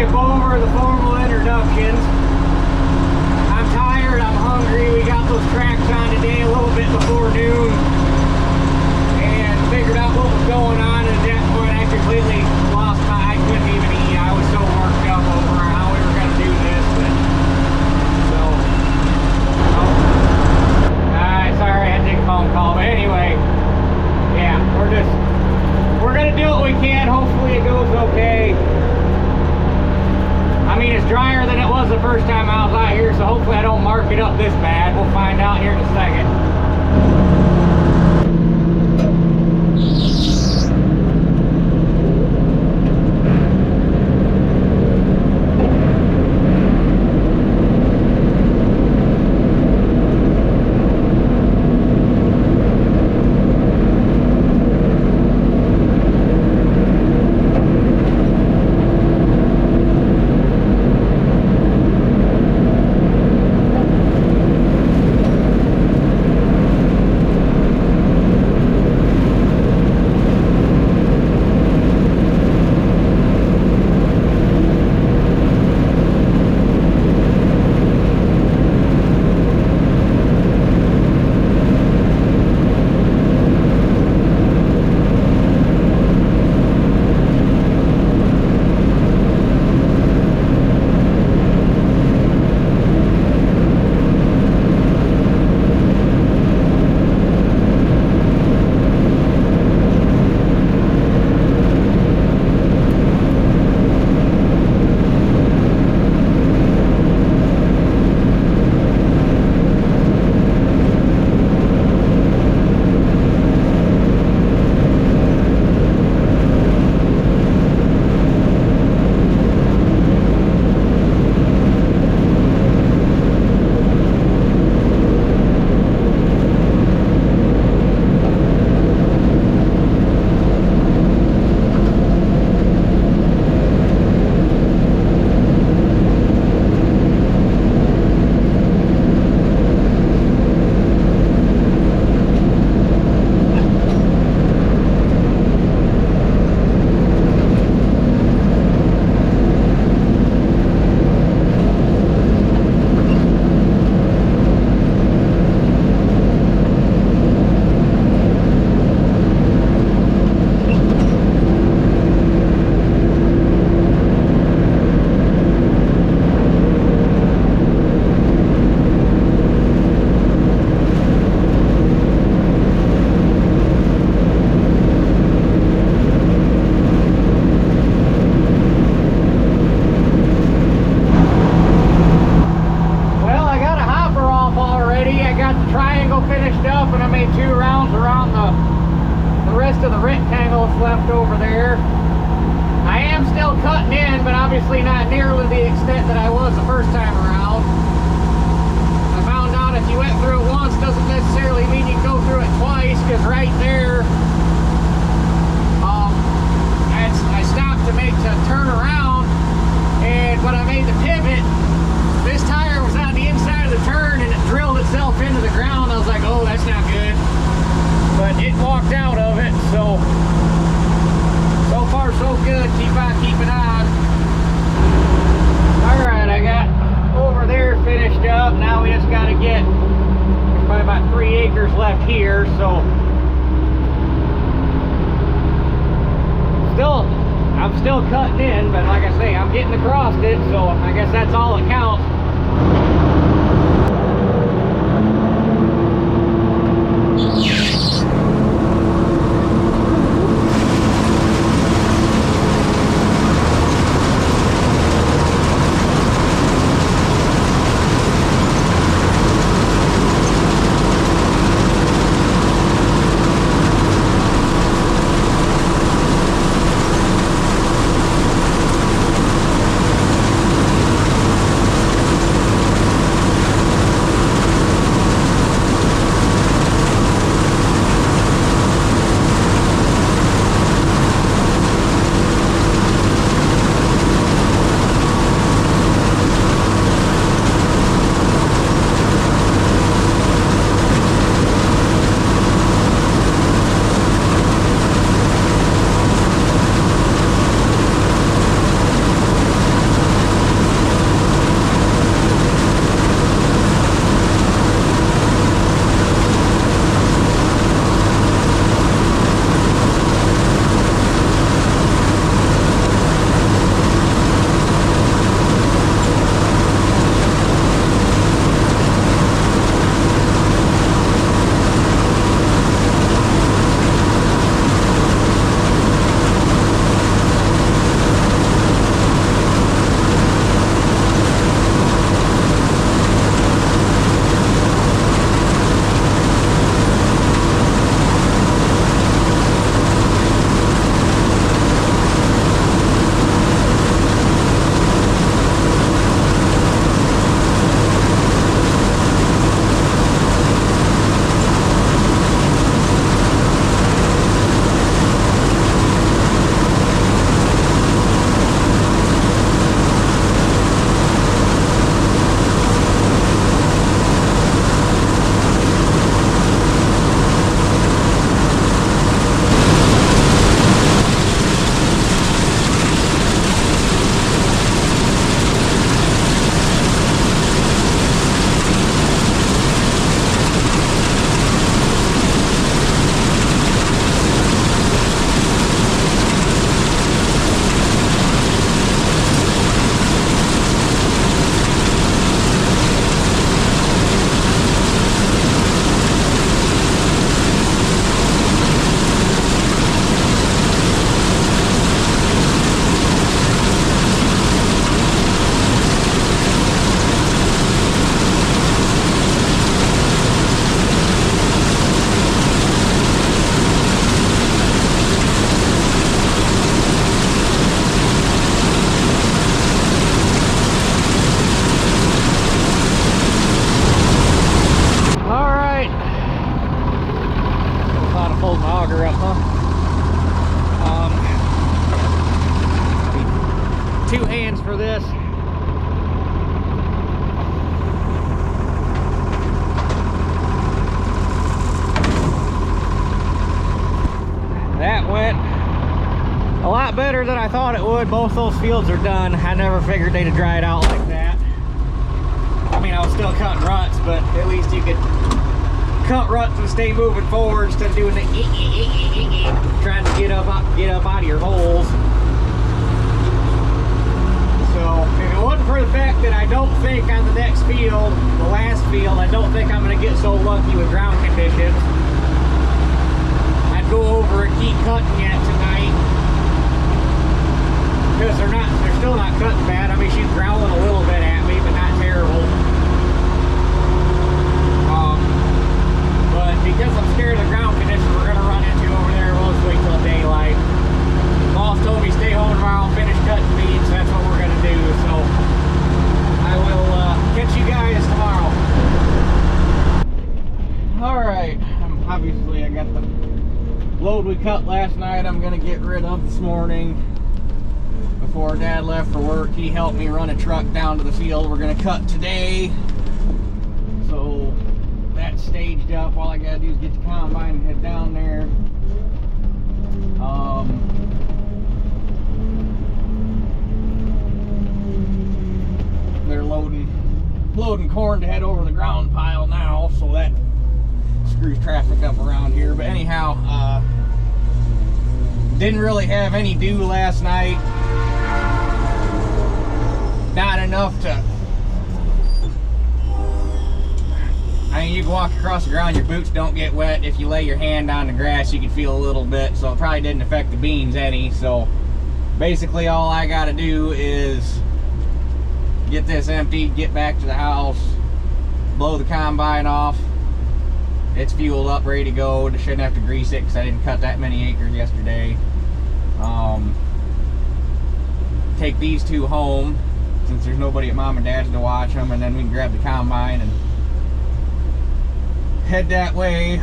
skip over the formal introductions. I'm tired, I'm hungry. We got those tracks on today a little bit before noon and figured out what was going on, and at that point I completely lost I couldn't even eat. I was so worked up over how we were going to do this. Sorry, I had to take a phone call, but anyway, yeah, we're gonna do what we can. Hopefully it goes okay. I mean, it's drier than it was the first time I was out here, so hopefully I don't mark it up this bad. We'll find out here in a second. I'm still cutting in, but like I say, I'm getting across it, so I guess that's all that counts. thought it would. Both those fields are done. I never figured they'd have dried out like that. I mean, I was still cutting ruts, but at least you could cut ruts and stay moving forward instead of doing the trying to get up out of your holes. So if it wasn't for the fact that I don't think on the next field, the last field, I don't think I'm going to get so lucky with ground conditions. I'd go over and keep cutting it tonight because they're still not cutting bad. I mean, she's growling a little bit at me, but not terrible. But because I'm scared of the ground conditions we're going to run into over there, we'll just wait till daylight. Boss told me stay home tomorrow and finish cutting beans, so that's what we're going to do. So I will catch you guys tomorrow. Alright, obviously I got the load we cut last night I'm going to get rid of this morning. Before Dad left for work, he helped me run a truck down to the field we're going to cut today. So that's staged up. All I got to do is get the combine and head down there. They're loading corn to head over the ground pile now, so that screws traffic up around here. But anyhow, didn't really have any dew last night. Not enough to, I mean, you can walk across the ground, your boots don't get wet. If you lay your hand on the grass, you can feel a little bit, so it probably didn't affect the beans any. So basically all I got to do is get this emptied, get back to the house, blow the combine off. It's fueled up, ready to go. I shouldn't have to grease it because I didn't cut that many acres yesterday. Take these two home since there's nobody at Mom and Dad's to watch them, and then we can grab the combine and head that way.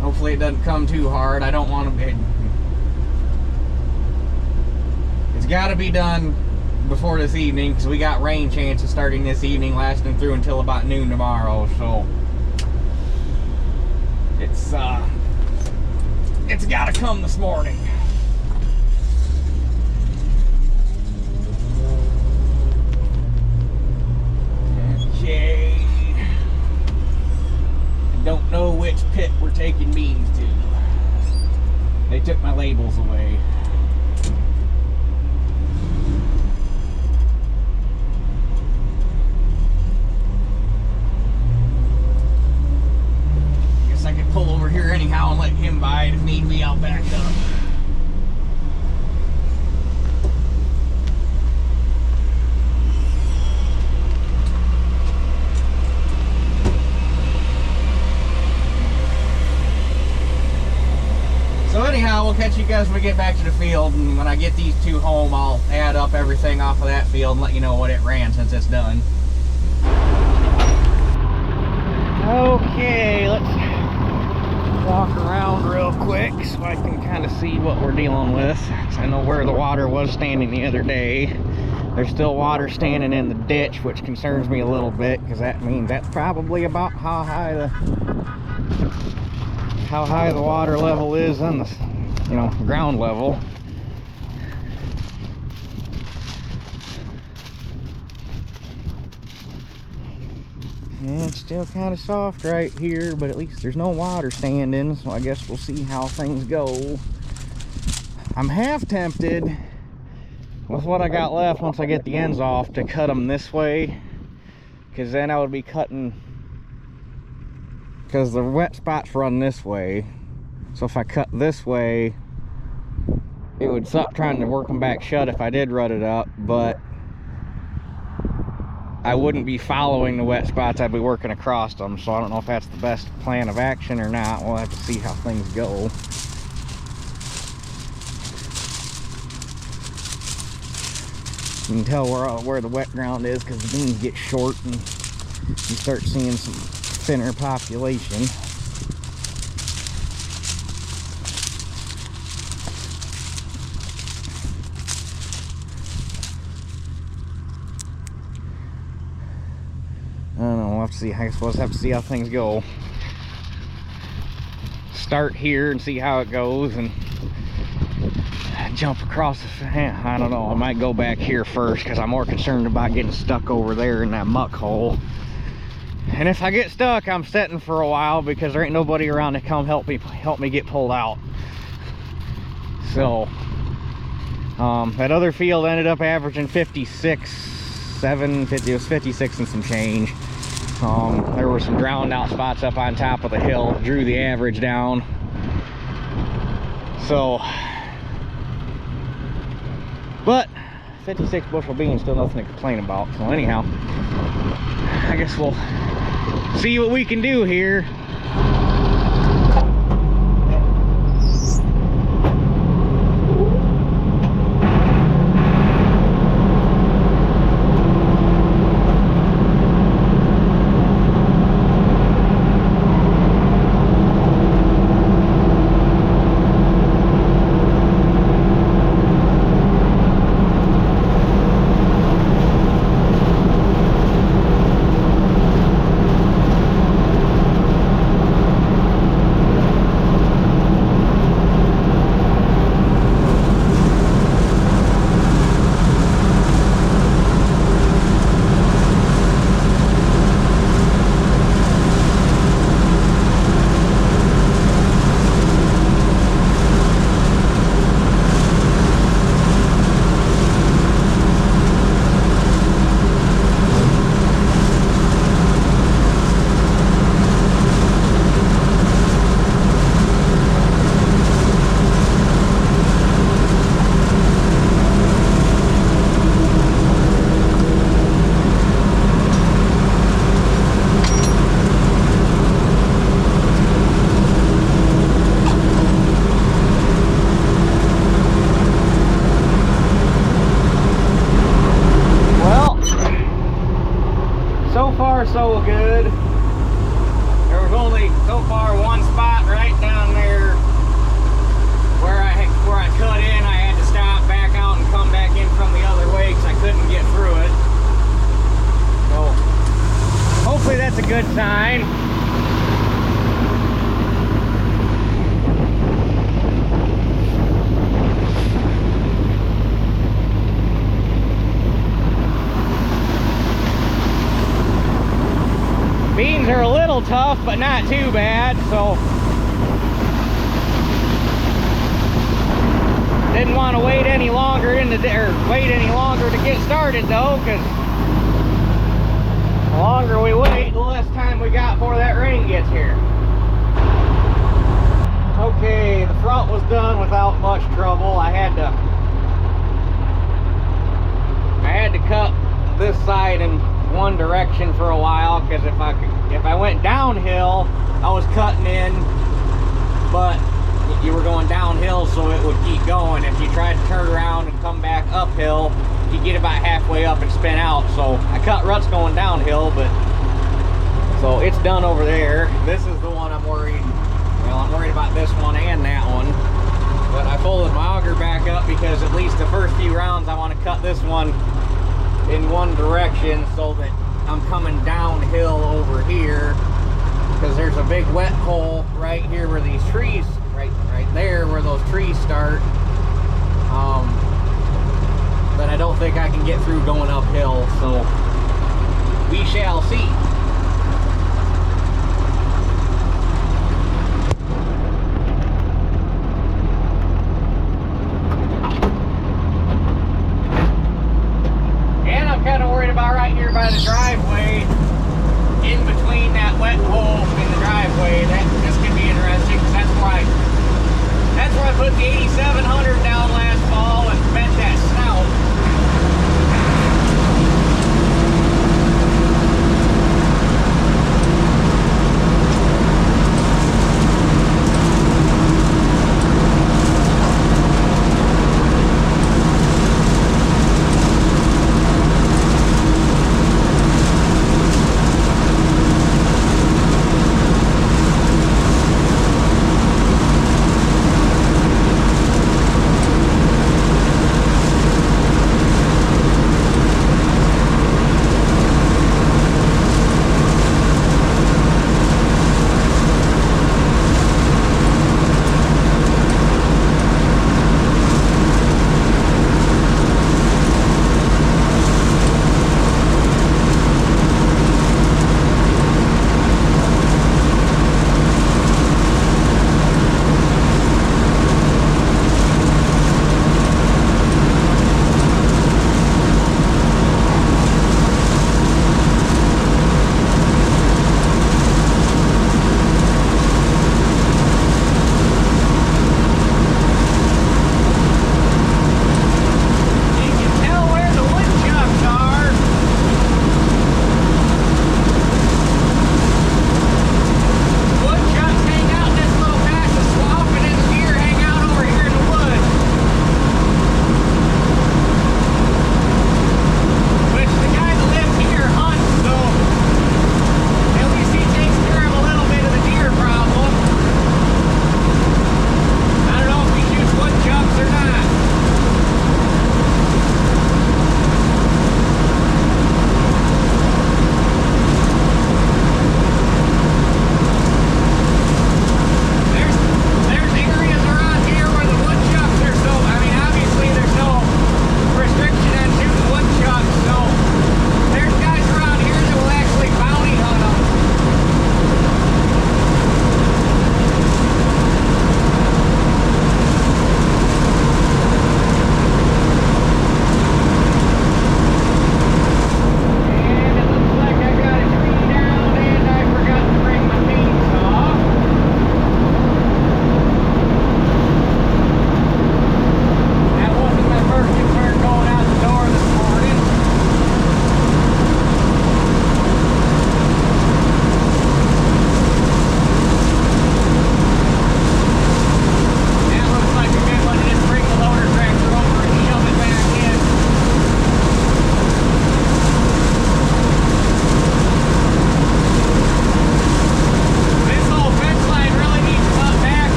Hopefully it doesn't come too hard. I don't want to. It's got to be done before this evening because we got rain chances starting this evening, lasting through until about noon tomorrow. So it's got to come this morning. Okay. I don't know which pit we're taking beans to. They took my labels away. Guess I could pull over here anyhow and let him by it if need be. I'll back up. So anyhow, we'll catch you guys when we get back to the field, and when I get these two home, I'll add up everything off of that field and let you know what it ran since it's done. Okay, let's walk around real quick so I can kind of see what we're dealing with. I know where the water was standing the other day. There's still water standing in the ditch, which concerns me a little bit because that means that's probably about how high the water level is on the, ground level. And it's still kind of soft right here, but at least there's no water standing, so I guess we'll see how things go. I'm half tempted with what I got left once I get the ends off to cut them this way, because then I would be cutting, because the wet spots run this way. So if I cut this way, it would suck trying to work them back shut if I did rut it up, but I wouldn't be following the wet spots, I'd be working across them. So I don't know if that's the best plan of action or not. We'll have to see how things go. You can tell where the wet ground is because the beans get short and you start seeing some thinner population. I don't know, we'll have to see. I suppose we'll have to see how things go. Start here and see how it goes, and jump across the fence. I don't know, I might go back here first because I'm more concerned about getting stuck over there in that muck hole. And if I get stuck, I'm sitting for a while because there ain't nobody around to come help me get pulled out. So that other field ended up averaging 56.750. It was 56 and some change. There were some drowned out spots up on top of the hill, drew the average down. So, but 56 bushel beans, still nothing to complain about. So anyhow, I guess we'll see what we can do here. So good. There was only so far one spot right down there where I cut in. I had to stop, back out, and come back in from the other way because I couldn't get through it. So hopefully that's a good sign. Beans are a little tough, but not too bad, so didn't want to wait any longer to get started though, because the longer we wait, the less time we got before that rain gets here. Okay, the front was done without much trouble. I had to cut this side in one direction for a while because if I went downhill, I was cutting in, but you were going downhill, so it would keep going. If you tried to turn around and come back uphill, you get about halfway up and spin out. So I cut ruts going downhill, but so it's done over there. This is the one I'm worried. Well, I'm worried about this one and that one. But I folded my auger back up because at least the first few rounds I want to cut this one in one direction so that I'm coming downhill over here, because there's a big wet hole right here where these trees, right there where those trees start, that I don't think I can get through going uphill, so we shall see. Right here by the driveway, in between that wet hole in the driveway, this could be interesting because that's where I put the 8700 down last fall and bent that snout.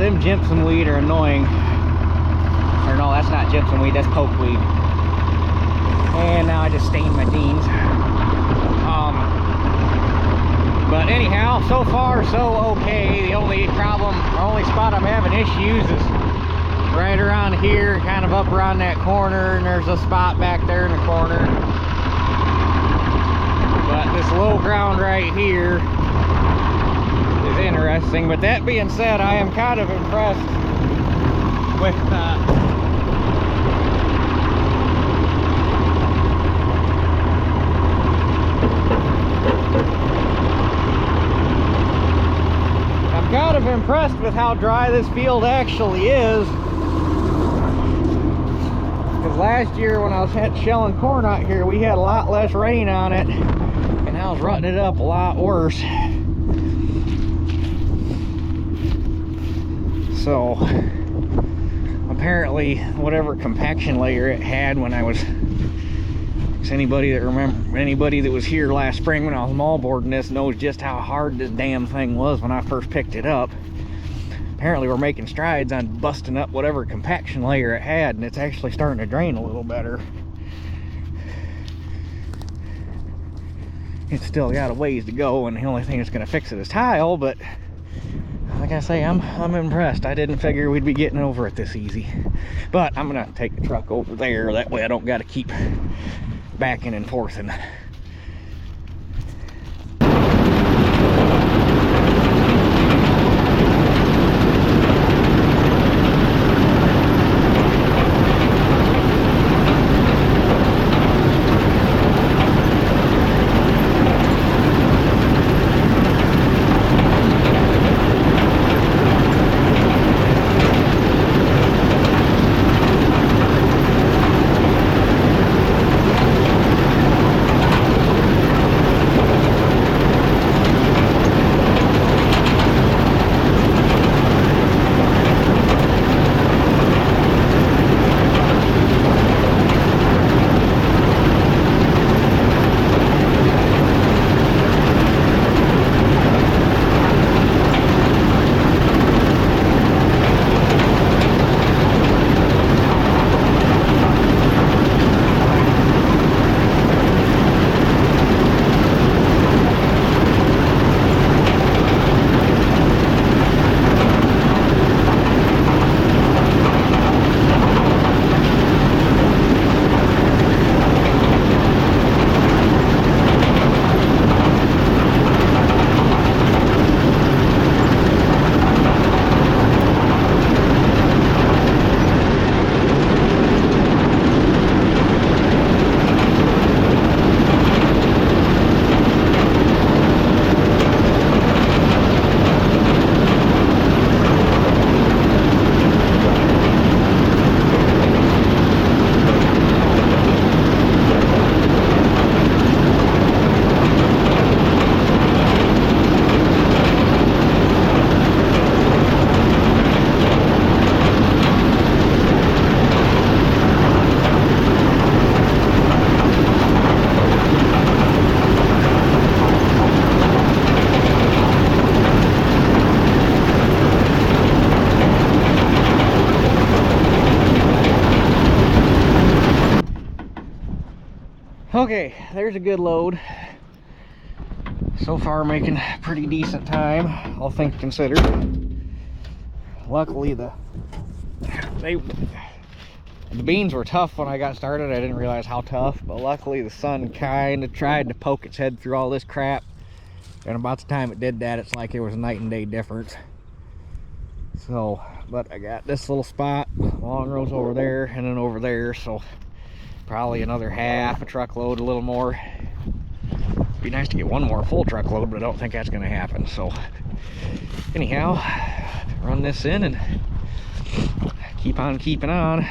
them gypsum weed are annoying. Or no, that's not gypsum weed, that's pokeweed. And now I just stained my jeans. But anyhow, so far so okay. The only problem, or only spot I'm having issues is right around here, kind of up around that corner, and there's a spot back there in the corner. But this low ground right here is interesting. But that being said, I am kind of impressed with impressed with how dry this field actually is. Because last year when I was shelling corn out here, we had a lot less rain on it, and I was rutting it up a lot worse. So apparently whatever compaction layer it had when I was, anybody that was here last spring when I was moldboarding this knows just how hard this damn thing was when I first picked it up. Apparently we're making strides on busting up whatever compaction layer it had, and it's actually starting to drain a little better. It's still got a ways to go, and the only thing that's going to fix it is tile, but like I say, I'm impressed. I didn't figure we'd be getting over it this easy. But I'm going to take the truck over there, that way I don't got to keep backing and forthing. Okay, there's a good load. So far making pretty decent time, all things considered. Luckily the beans were tough when I got started. I didn't realize how tough, but luckily the sun kind of tried to poke its head through all this crap, and about the time it did that, it's like it was a night and day difference. So, but I got this little spot, long rows over there and then over there, so probably another half a truckload, a little more. Be nice to get one more full truckload, but I don't think that's going to happen. So anyhow, run this in and keep on keeping on.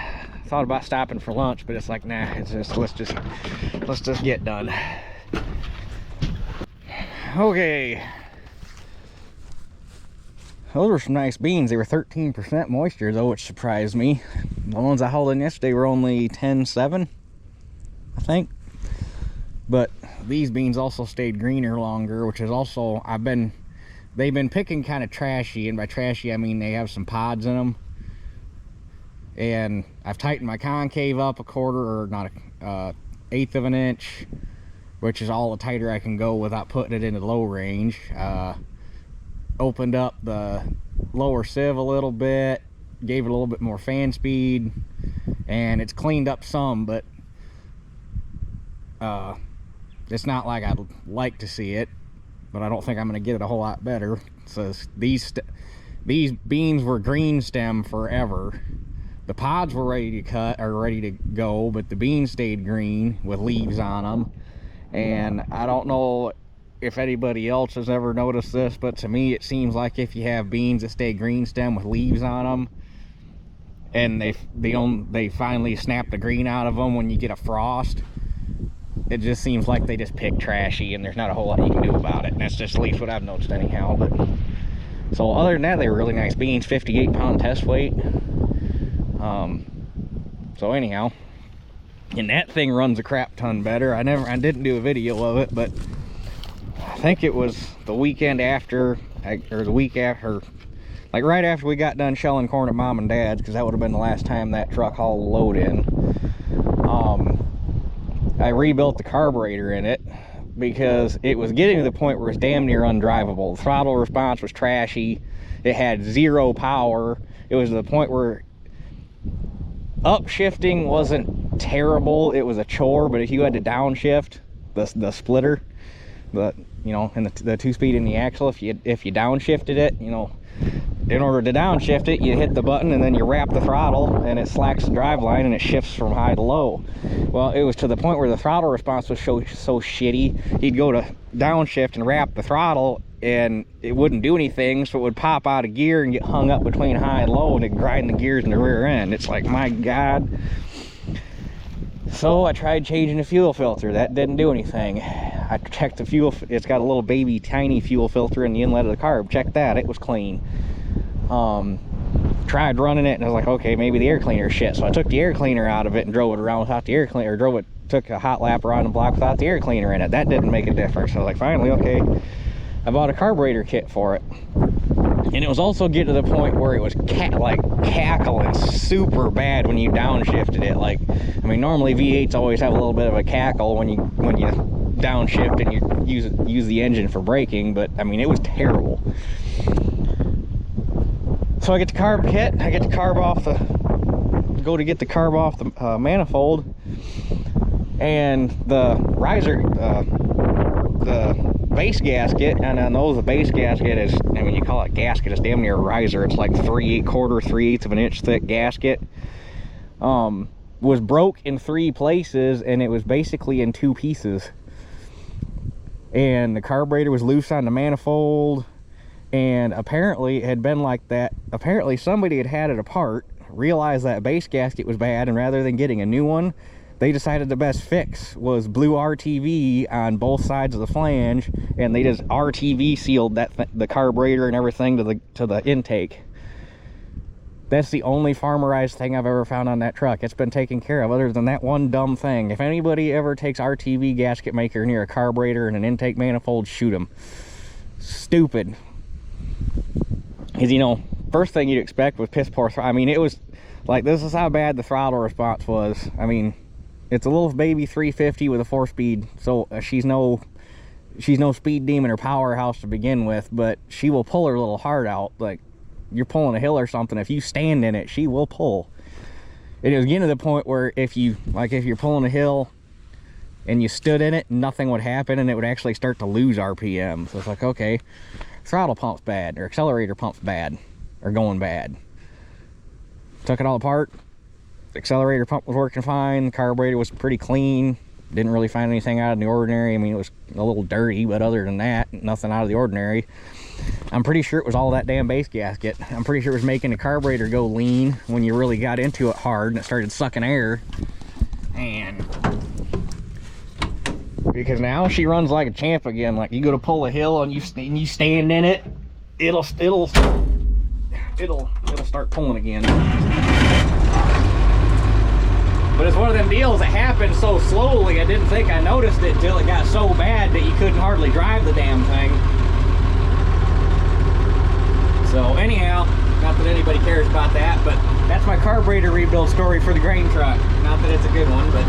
Thought about stopping for lunch, but it's like, nah, it's just let's just get done. Okay, those were some nice beans. They were 13% moisture though, which surprised me. The ones I hauled in yesterday were only 10.7, I think. But these beans also stayed greener longer, which is also, I've been they've been picking kind of trashy, and by trashy I mean they have some pods in them. And I've tightened my concave up a quarter, or not a eighth of an inch, which is all the tighter I can go without putting it into low range. Opened up the lower sieve a little bit, gave it a little bit more fan speed, and it's cleaned up some, but it's not like I'd like to see it, but I don't think I'm going to get it a whole lot better. So these beans were green stem forever. The pods were ready to cut, or ready to go, but the beans stayed green with leaves on them. And I don't know if anybody else has ever noticed this, but to me it seems like if you have beans that stay green stem with leaves on them, and they finally snap the green out of them when you get a frost, it just seems like they just pick trashy, and there's not a whole lot you can do about it. And that's just at least what I've noticed anyhow. But so other than that, they were really nice beans, 58-pound test weight. So anyhow, and that thing runs a crap ton better. I didn't do a video of it, but I think it was the weekend after, or the week after, like right after we got done shelling corn at Mom and Dad's, because that would have been the last time that truck hauled a load in. I rebuilt the carburetor in it because it was getting to the point where it was damn near undrivable. The throttle response was trashy. It had zero power. It was to the point where upshifting wasn't terrible. It was a chore, but if you had to downshift the splitter, and the 2-speed in the axle, if you downshifted it, in order to downshift it, you hit the button and then you wrap the throttle and it slacks the drive line and it shifts from high to low. Well, it was to the point where the throttle response was so shitty, he'd go to downshift and wrap the throttle and it wouldn't do anything, so it would pop out of gear and get hung up between high and low, and it'd grind the gears in the rear end. It's like, my God. So I tried changing the fuel filter. That didn't do anything. I checked the fuel. It's got a little baby tiny fuel filter in the inlet of the carb. Checked that. It was clean. Tried running it and I was like, okay, maybe the air cleaner is shit. So I took the air cleaner out of it and drove it around without the air cleaner, or took a hot lap around the block without the air cleaner in it. That didn't make a difference. So I was like, finally, okay. I bought a carburetor kit for it. And it was also getting to the point where it was cackling super bad when you downshifted it. Like, I mean, normally V8s always have a little bit of a cackle when you downshift and you use the engine for braking, but I mean, it was terrible. So I get the carb kit, I get the carb off the manifold, and the riser, the base gasket, and I know the base gasket is, I mean, you call it gasket, it's damn near a riser. It's like 3/8 of an inch thick gasket. Was broke in 3 places, and it was basically in 2 pieces. And the carburetor was loose on the manifold, and apparently it had been like that. Apparently somebody had it apart, realized that base gasket was bad, and rather than getting a new one, they decided the best fix was blue RTV on both sides of the flange, and they just RTV sealed the carburetor and everything to the intake. That's the only farmerized thing I've ever found on that truck. It's been taken care of, other than that one dumb thing. If anybody ever takes RTV gasket maker near a carburetor and an intake manifold, shoot them. Stupid. Because, first thing you'd expect was piss poor. I mean, it was like, this is how bad the throttle response was. I mean, it's a little baby 350 with a 4-speed, so she's no speed demon or powerhouse to begin with, but she will pull her little heart out. Like, you're pulling a hill or something, if you stand in it, she will pull. It was getting to the point where if you're pulling a hill and you stood in it, nothing would happen, and it would actually start to lose RPM. So it's like, okay, throttle pump's bad, or accelerator pump's bad, or going bad. Took it all apart. The accelerator pump was working fine. The carburetor was pretty clean. Didn't really find anything out of the ordinary. I mean, it was a little dirty, but other than that, nothing out of the ordinary. I'm pretty sure it was all that damn base gasket. I'm pretty sure it was making the carburetor go lean when you really got into it hard and it started sucking air. And because now she runs like a champ again. Like, you go to pull a hill and you stand in it, it'll start pulling again. But it's one of them deals that happened so slowly, I didn't think I noticed it till it got so bad that you couldn't hardly drive the damn thing. So anyhow, not that anybody cares about that, but that's my carburetor rebuild story for the grain truck. Not that it's a good one, but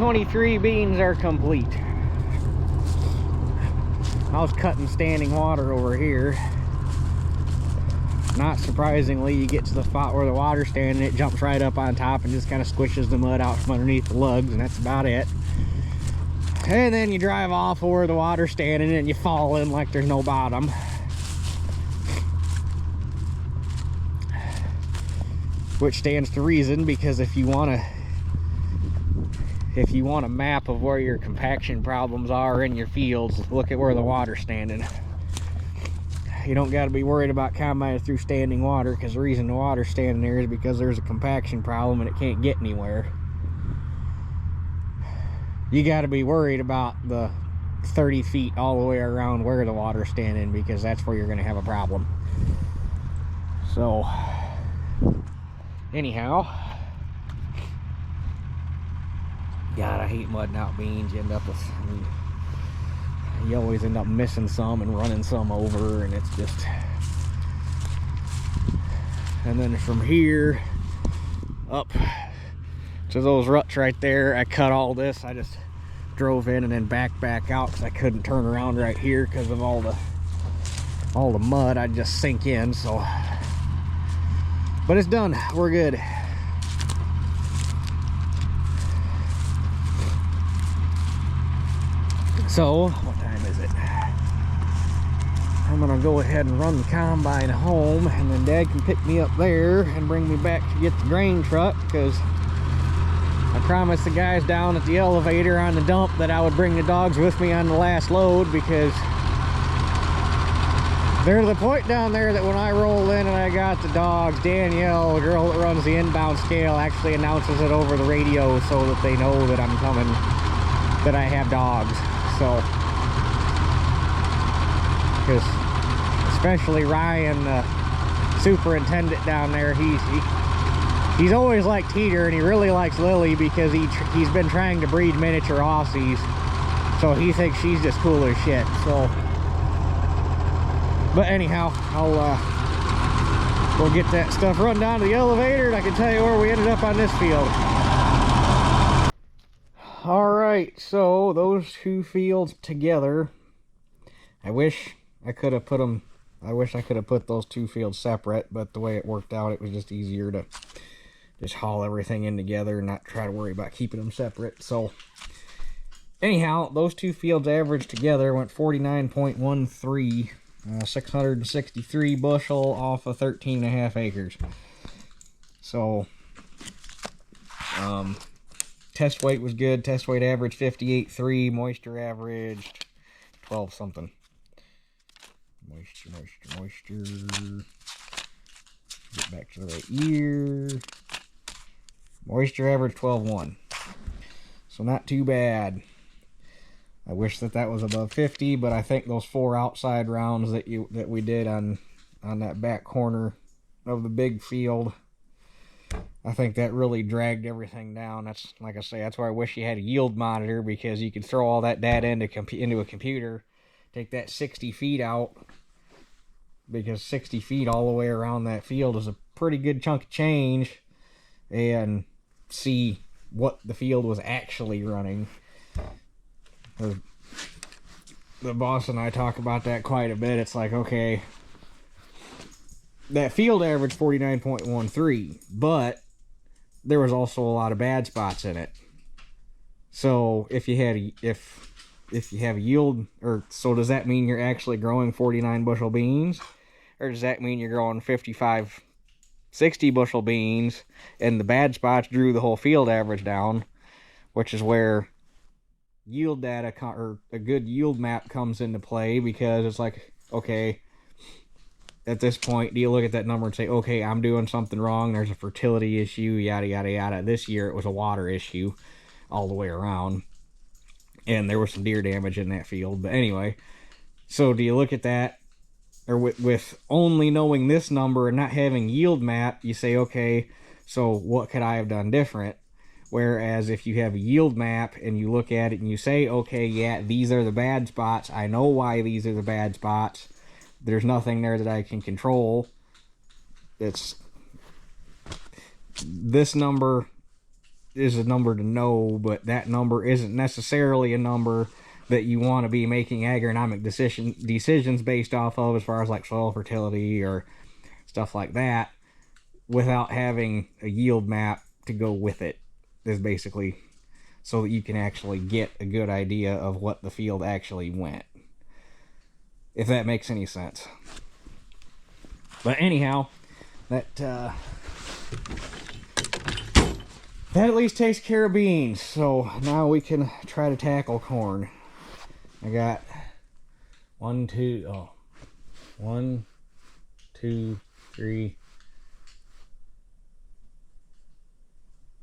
2023 beans are complete. I was cutting standing water over here. Not surprisingly, you get to the spot where the water's standing, it jumps right up on top and just kind of squishes the mud out from underneath the lugs, and that's about it. And then you drive off where the water's standing and you fall in like there's no bottom. Which stands to reason, because if you want a map of where your compaction problems are in your fields, look at where the water's standing. You don't got to be worried about combining through standing water, because the reason the water's standing there is because there's a compaction problem and it can't get anywhere. You got to be worried about the 30 feet all the way around where the water's standing, because that's where you're going to have a problem. So, anyhow, God, I hate mudding out beans. You end up with, you always end up missing some and running some over, and it's just. And then from here up to those ruts right there, I cut all this. I just drove in and then back out, because I couldn't turn around right here because of all the mud. I'd just sink in. So, but it's done. We're good. So, what time is it? I'm gonna go ahead and run the combine home, and then Dad can pick me up there and bring me back to get the grain truck, because I promised the guys down at the elevator on the dump that I would bring the dogs with me on the last load, because there's the point down there that when I roll in and I got the dogs, Danielle, the girl that runs the inbound scale, actually announces it over the radio so that they know that I'm coming, that I have dogs. So, because especially Ryan, the superintendent down there, he's always liked Teeter, and he really likes Lily, because he's been trying to breed miniature Aussies, so he thinks she's just cool as shit. So, but anyhow, we'll get that stuff run down to the elevator, and I can tell you where we ended up on this field. Alright, so those two fields together, I wish I could have put those two fields separate, but the way it worked out, it was just easier to just haul everything in together and not try to worry about keeping them separate. So anyhow, those two fields averaged together went 49.13, 663 bushel off of 13.5 acres. So test weight was good. Test weight averaged 58.3. Moisture averaged 12 something. Moisture. Get back to the right year. Moisture averaged 12.1. So not too bad. I wish that was above 50, but I think those 4 outside rounds that we did on that back corner of the big field, I think that really dragged everything down. That's, like I say, that's why I wish you had a yield monitor, because you could throw all that data into a computer, take that 60 feet out, because 60 feet all the way around that field is a pretty good chunk of change, and see what the field was actually running. The boss and I talk about that quite a bit. It's like, okay, that field averaged 49.13, but there was also a lot of bad spots in it. So if you have a yield, or so does that mean you're actually growing 49 bushel beans, or does that mean you're growing 55, 60 bushel beans, and the bad spots drew the whole field average down, which is where yield data, or a good yield map, comes into play, because it's like, okay, at this point, do you look at that number and say, okay, I'm doing something wrong, there's a fertility issue, yada, yada, yada. This year, it was a water issue all the way around, and there was some deer damage in that field. But anyway, so do you look at that, or with only knowing this number and not having yield map, you say, okay, so what could I have done different? Whereas if you have a yield map and you look at it and you say, okay, yeah, these are the bad spots, I know why these are the bad spots, there's nothing there that I can control. It's this number is a number to know, but that number isn't necessarily a number that you want to be making agronomic decisions based off of, as far as like soil fertility or stuff like that, without having a yield map to go with it, is basically so that you can actually get a good idea of what the field actually went, if that makes any sense. But anyhow, that at least takes care of beans. So now we can try to tackle corn. I got 1, 2, 3.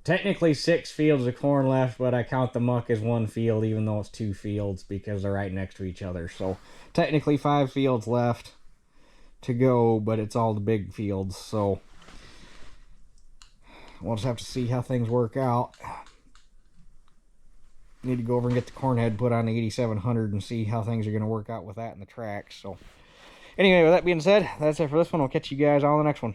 Technically 6 fields of corn left, but I count the muck as 1 field, even though it's 2 fields because they're right next to each other. So technically 5 fields left to go, but it's all the big fields. So we'll just have to see how things work out. Need to go over and get the corn head put on the 8700 and see how things are going to work out with that in the tracks. So anyway, with that being said, that's it for this one. I'll catch you guys on the next one.